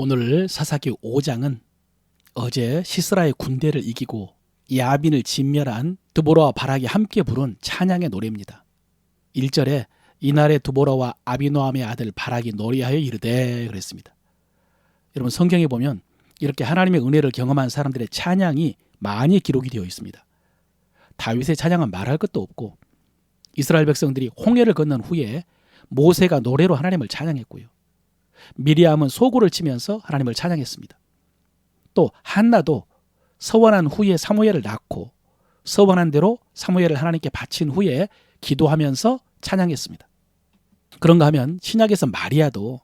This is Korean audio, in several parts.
오늘 사사기 5장은 어제 시스라의 군대를 이기고 야빈을 진멸한 드보라와 바락이 함께 부른 찬양의 노래입니다. 1절에 이날에 드보라와 아비노함의 아들 바락이 노래하여 이르되 그랬습니다. 여러분 성경에 보면 이렇게 하나님의 은혜를 경험한 사람들의 찬양이 많이 기록이 되어 있습니다. 다윗의 찬양은 말할 것도 없고 이스라엘 백성들이 홍해를 건넌 후에 모세가 노래로 하나님을 찬양했고요. 미리암은 소고를 치면서 하나님을 찬양했습니다. 또 한나도 서원한 후에 사무엘을 낳고 서원한 대로 사무엘을 하나님께 바친 후에 기도하면서 찬양했습니다. 그런가 하면 신약에서 마리아도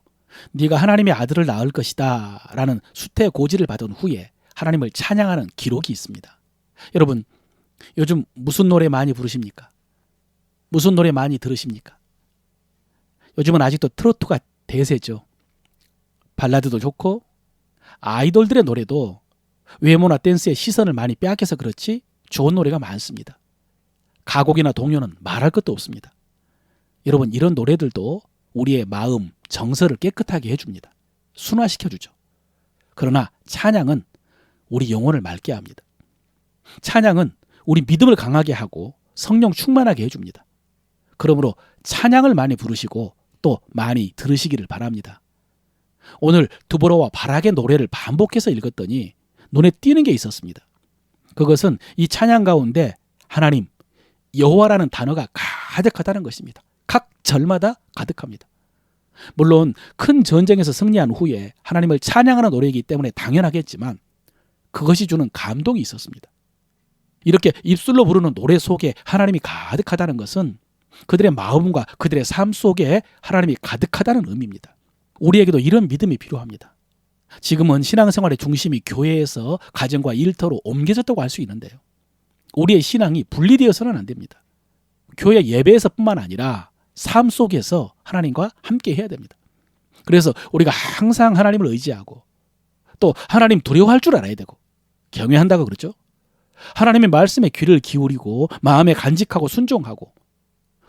네가 하나님의 아들을 낳을 것이다 라는 수태고지를 받은 후에 하나님을 찬양하는 기록이 있습니다. 여러분 요즘 무슨 노래 많이 부르십니까? 무슨 노래 많이 들으십니까? 요즘은 아직도 트로트가 대세죠. 발라드도 좋고 아이돌들의 노래도 외모나 댄스의 시선을 많이 빼앗겨서 그렇지 좋은 노래가 많습니다. 가곡이나 동요는 말할 것도 없습니다. 여러분 이런 노래들도 우리의 마음, 정서를 깨끗하게 해줍니다. 순화시켜주죠. 그러나 찬양은 우리 영혼을 맑게 합니다. 찬양은 우리 믿음을 강하게 하고 성령 충만하게 해줍니다. 그러므로 찬양을 많이 부르시고 또 많이 들으시기를 바랍니다. 오늘 드보라와 바락의 노래를 반복해서 읽었더니 눈에 띄는 게 있었습니다. 그것은 이 찬양 가운데 하나님, 여호와라는 단어가 가득하다는 것입니다. 각 절마다 가득합니다. 물론 큰 전쟁에서 승리한 후에 하나님을 찬양하는 노래이기 때문에 당연하겠지만 그것이 주는 감동이 있었습니다. 이렇게 입술로 부르는 노래 속에 하나님이 가득하다는 것은 그들의 마음과 그들의 삶 속에 하나님이 가득하다는 의미입니다. 우리에게도 이런 믿음이 필요합니다. 지금은 신앙생활의 중심이 교회에서 가정과 일터로 옮겨졌다고 할 수 있는데요. 우리의 신앙이 분리되어서는 안 됩니다. 교회 예배에서뿐만 아니라 삶 속에서 하나님과 함께 해야 됩니다. 그래서 우리가 항상 하나님을 의지하고 또 하나님 두려워할 줄 알아야 되고 경외한다고 그러죠. 하나님의 말씀에 귀를 기울이고 마음에 간직하고 순종하고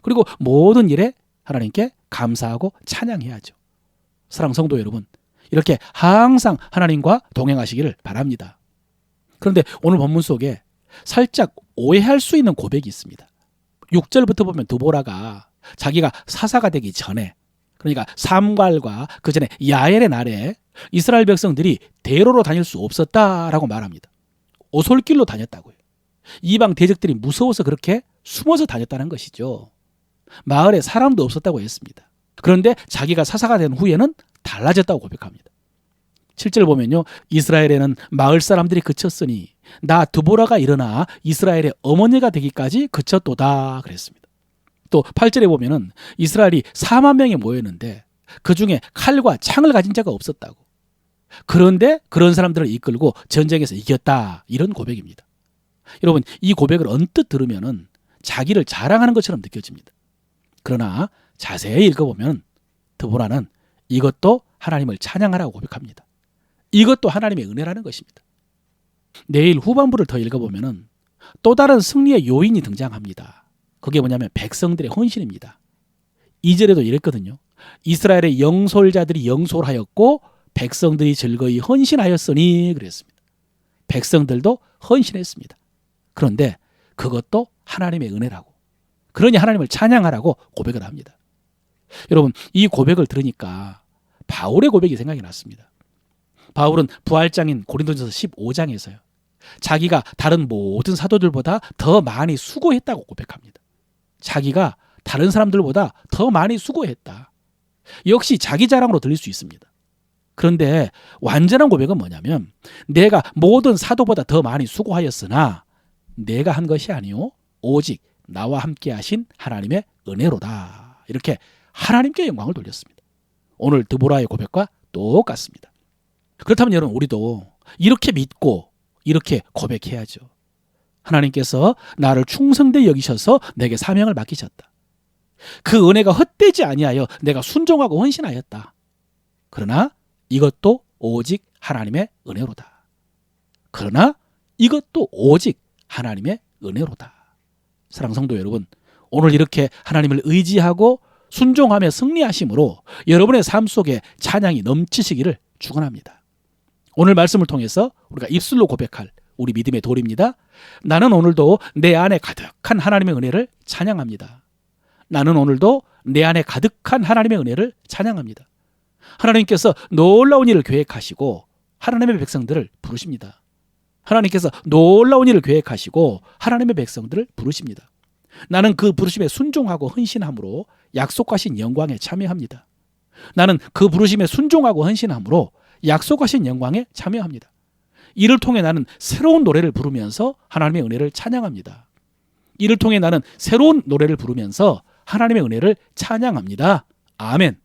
그리고 모든 일에 하나님께 감사하고 찬양해야죠. 사랑하는 성도 여러분, 이렇게 항상 하나님과 동행하시기를 바랍니다. 그런데 오늘 본문 속에 살짝 오해할 수 있는 고백이 있습니다. 6절부터 보면 드보라가 자기가 사사가 되기 전에, 그러니까 삼갈과 그 전에 야엘의 날에 이스라엘 백성들이 대로로 다닐 수 없었다라고 말합니다. 오솔길로 다녔다고요. 이방 대적들이 무서워서 그렇게 숨어서 다녔다는 것이죠. 마을에 사람도 없었다고 했습니다. 그런데 자기가 사사가 된 후에는 달라졌다고 고백합니다. 7절 보면요. 이스라엘에는 마을 사람들이 그쳤으니 나 드보라가 일어나 이스라엘의 어머니가 되기까지 그쳤도다 그랬습니다. 또 8절에 보면은 이스라엘이 4만 명이 모였는데 그중에 칼과 창을 가진 자가 없었다고. 그런데 그런 사람들을 이끌고 전쟁에서 이겼다 이런 고백입니다. 여러분 이 고백을 언뜻 들으면은 자기를 자랑하는 것처럼 느껴집니다. 그러나 자세히 읽어보면 드보라는 이것도 하나님을 찬양하라고 고백합니다. 이것도 하나님의 은혜라는 것입니다. 내일 후반부를 더 읽어보면 또 다른 승리의 요인이 등장합니다. 그게 뭐냐면 백성들의 헌신입니다. 2절에도 이랬거든요. 이스라엘의 영솔자들이 영솔하였고 백성들이 즐거이 헌신하였으니 그랬습니다. 백성들도 헌신했습니다. 그런데 그것도 하나님의 은혜라고. 그러니 하나님을 찬양하라고 고백을 합니다. 여러분 이 고백을 들으니까 바울의 고백이 생각이 났습니다. 바울은 부활장인 고린도전서 15장에서요. 자기가 다른 모든 사도들보다 더 많이 수고했다고 고백합니다. 자기가 다른 사람들보다 더 많이 수고했다. 역시 자기 자랑으로 들릴 수 있습니다. 그런데 완전한 고백은 뭐냐면 내가 모든 사도보다 더 많이 수고하였으나 내가 한 것이 아니요 오직 나와 함께 하신 하나님의 은혜로다. 이렇게 하나님께 영광을 돌렸습니다. 오늘 드보라의 고백과 똑같습니다. 그렇다면 여러분 우리도 이렇게 믿고 이렇게 고백해야죠. 하나님께서 나를 충성되이 여기셔서 내게 사명을 맡기셨다. 그 은혜가 헛되지 아니하여 내가 순종하고 헌신하였다. 그러나 이것도 오직 하나님의 은혜로다. 그러나 이것도 오직 하나님의 은혜로다. 사랑하는 성도 여러분, 오늘 이렇게 하나님을 의지하고 순종하며 승리하심으로 여러분의 삶 속에 찬양이 넘치시기를 축원합니다. 오늘 말씀을 통해서 우리가 입술로 고백할 우리 믿음의 도리입니다. 나는 오늘도 내 안에 가득한 하나님의 은혜를 찬양합니다. 나는 오늘도 내 안에 가득한 하나님의 은혜를 찬양합니다. 하나님께서 놀라운 일을 계획하시고 하나님의 백성들을 부르십니다. 하나님께서 놀라운 일을 계획하시고 하나님의 백성들을 부르십니다. 나는 그 부르심에 순종하고 헌신함으로 약속하신 영광에 참여합니다. 나는 그 부르심에 순종하고 헌신함으로 약속하신 영광에 참여합니다. 이를 통해 나는 새로운 노래를 부르면서 하나님의 은혜를 찬양합니다. 이를 통해 나는 새로운 노래를 부르면서 하나님의 은혜를 찬양합니다. 아멘.